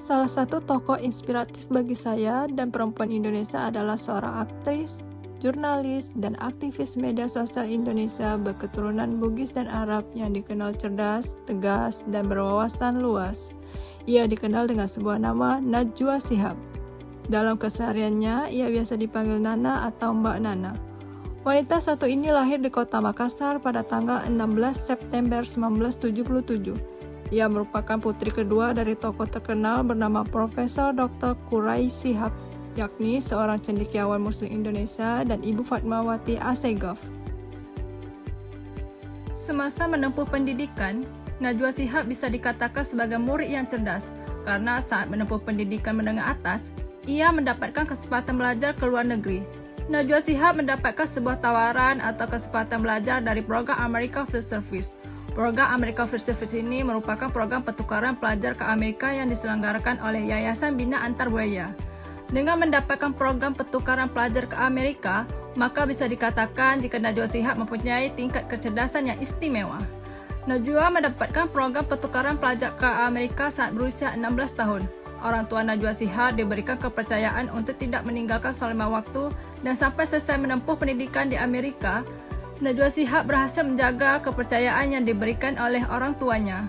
Salah satu tokoh inspiratif bagi saya dan perempuan Indonesia adalah seorang aktris, jurnalis, dan aktivis media sosial Indonesia berketurunan Bugis dan Arab yang dikenal cerdas, tegas, dan berwawasan luas. Ia dikenal dengan sebuah nama Najwa Shihab. Dalam kesehariannya, ia biasa dipanggil Nana atau Mbak Nana. Wanita satu ini lahir di kota Makassar pada tanggal 16 September 1977. Ia merupakan putri kedua dari tokoh terkenal bernama Profesor Dr. Quraisy Shihab, yakni seorang cendekiawan Muslim Indonesia, dan Ibu Fatmawati Assegaf. Semasa menempuh pendidikan, Najwa Shihab bisa dikatakan sebagai murid yang cerdas, karena saat menempuh pendidikan menengah atas, ia mendapatkan kesempatan belajar ke luar negeri. Najwa Shihab mendapatkan sebuah tawaran atau kesempatan belajar dari program America Field Service. Program America Field Service ini merupakan program pertukaran pelajar ke Amerika yang diselenggarakan oleh Yayasan Bina Antarbuaya. Dengan mendapatkan program pertukaran pelajar ke Amerika, maka bisa dikatakan jika Najwa Shihab mempunyai tingkat kecerdasan yang istimewa. Najwa mendapatkan program pertukaran pelajar ke Amerika saat berusia 16 tahun. Orang tua Najwa Shihab diberikan kepercayaan untuk tidak meninggalkan selama waktu dan sampai selesai menempuh pendidikan di Amerika. Najwa Shihab berhasil menjaga kepercayaan yang diberikan oleh orang tuanya.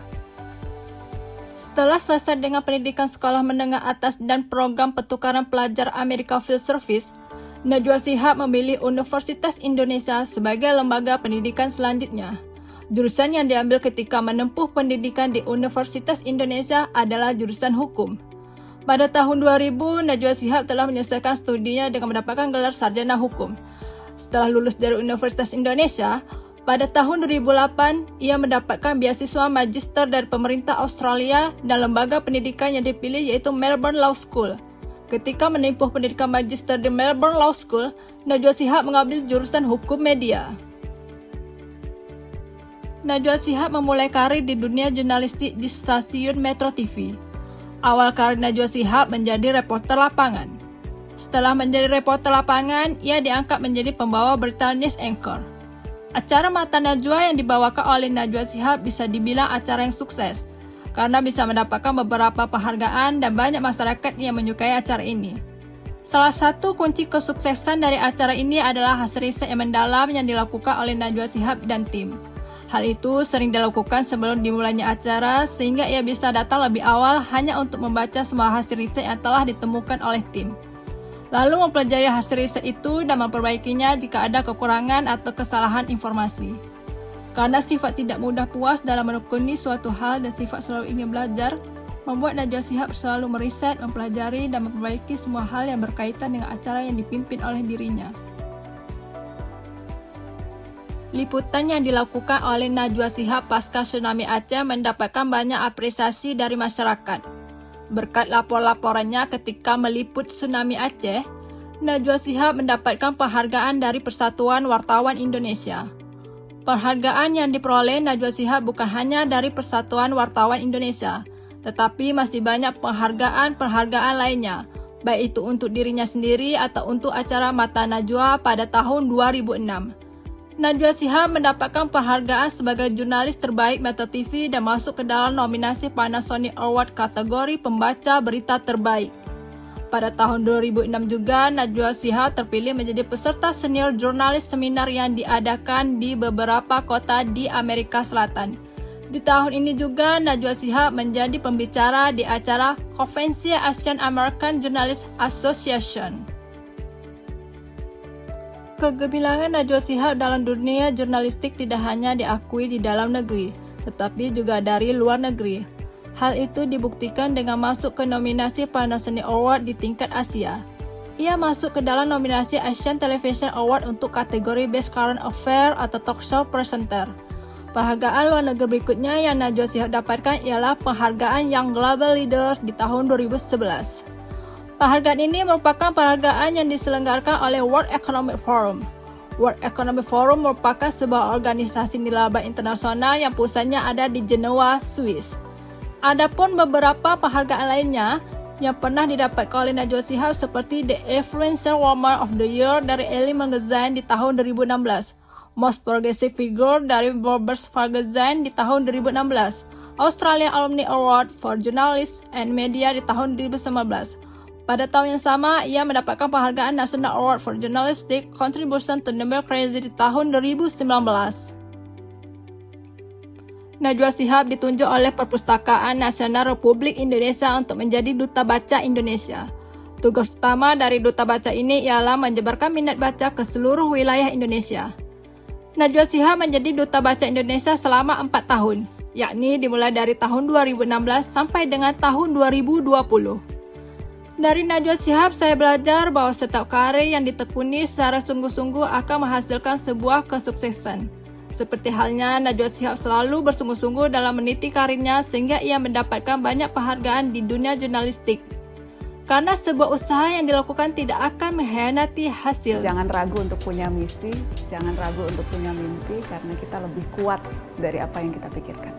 Setelah selesai dengan pendidikan sekolah menengah atas dan program pertukaran pelajar America Field Service, Najwa Shihab memilih Universitas Indonesia sebagai lembaga pendidikan selanjutnya. Jurusan yang diambil ketika menempuh pendidikan di Universitas Indonesia adalah jurusan hukum. Pada tahun 2000, Najwa Shihab telah menyelesaikan studinya dengan mendapatkan gelar sarjana hukum. Setelah lulus dari Universitas Indonesia, pada tahun 2008, ia mendapatkan beasiswa magister dari pemerintah Australia dan lembaga pendidikan yang dipilih yaitu Melbourne Law School. Ketika menempuh pendidikan magister di Melbourne Law School, Najwa Shihab mengambil jurusan hukum media. Najwa Shihab memulai karir di dunia jurnalistik di stasiun Metro TV. Awal karir Najwa Shihab menjadi reporter lapangan. Setelah menjadi reporter lapangan, ia diangkat menjadi pembawa berita news anchor. Acara Mata Najwa yang dibawakan oleh Najwa Shihab bisa dibilang acara yang sukses, karena bisa mendapatkan beberapa penghargaan dan banyak masyarakat yang menyukai acara ini. Salah satu kunci kesuksesan dari acara ini adalah hasil riset yang mendalam yang dilakukan oleh Najwa Shihab dan tim. Hal itu sering dilakukan sebelum dimulainya acara, sehingga ia bisa datang lebih awal hanya untuk membaca semua hasil riset yang telah ditemukan oleh tim. Lalu mempelajari hasil riset itu dan memperbaikinya jika ada kekurangan atau kesalahan informasi. Karena sifat tidak mudah puas dalam menekuni suatu hal dan sifat selalu ingin belajar, membuat Najwa Shihab selalu meriset, mempelajari, dan memperbaiki semua hal yang berkaitan dengan acara yang dipimpin oleh dirinya. Liputan yang dilakukan oleh Najwa Shihab pasca tsunami Aceh mendapatkan banyak apresiasi dari masyarakat. Berkat lapor-laporannya ketika meliput tsunami Aceh, Najwa Shihab mendapatkan penghargaan dari Persatuan Wartawan Indonesia. Penghargaan yang diperoleh Najwa Shihab bukan hanya dari Persatuan Wartawan Indonesia, tetapi masih banyak penghargaan lainnya, baik itu untuk dirinya sendiri atau untuk acara Mata Najwa pada tahun 2006. Najwa Shihab mendapatkan penghargaan sebagai jurnalis terbaik Metro TV dan masuk ke dalam nominasi Panasonic Award kategori pembaca berita terbaik. Pada tahun 2006 juga, Najwa Shihab terpilih menjadi peserta senior jurnalis seminar yang diadakan di beberapa kota di Amerika Selatan. Di tahun ini juga, Najwa Shihab menjadi pembicara di acara Konvensi Asian American Journalists Association. Kegemilangan Najwa Shihab dalam dunia jurnalistik tidak hanya diakui di dalam negeri, tetapi juga dari luar negeri. Hal itu dibuktikan dengan masuk ke nominasi Panasonic Award di tingkat Asia. Ia masuk ke dalam nominasi Asian Television Award untuk kategori Best Current Affair atau Talk Show Presenter. Penghargaan luar negeri berikutnya yang Najwa Shihab dapatkan ialah penghargaan Young Global Leaders di tahun 2011. Penghargaan ini merupakan penghargaan yang diselenggarakan oleh World Economic Forum. World Economic Forum merupakan sebuah organisasi nilaba internasional yang pusatnya ada di Jenewa, Swiss. Adapun beberapa penghargaan lainnya yang pernah didapatkan oleh Najwa Shihab seperti The Influential Woman of the Year dari Elle Magazine di tahun 2016, Most Progressive Figure dari Forbes Magazine di tahun 2016, Australian Alumni Award for Journalists and Media di tahun 2019. Pada tahun yang sama, ia mendapatkan penghargaan National Award for Journalistic Contribution to Democracy di tahun 2019. Najwa Shihab ditunjuk oleh Perpustakaan Nasional Republik Indonesia untuk menjadi Duta Baca Indonesia. Tugas utama dari Duta Baca ini ialah menyebarkan minat baca ke seluruh wilayah Indonesia. Najwa Shihab menjadi Duta Baca Indonesia selama 4 tahun, yakni dimulai dari tahun 2016 sampai dengan tahun 2020. Dari Najwa Shihab, saya belajar bahwa setiap karya yang ditekuni secara sungguh-sungguh akan menghasilkan sebuah kesuksesan. Seperti halnya Najwa Shihab selalu bersungguh-sungguh dalam meniti karirnya sehingga ia mendapatkan banyak penghargaan di dunia jurnalistik. Karena sebuah usaha yang dilakukan tidak akan mengkhianati hasil. Jangan ragu untuk punya misi, jangan ragu untuk punya mimpi, karena kita lebih kuat dari apa yang kita pikirkan.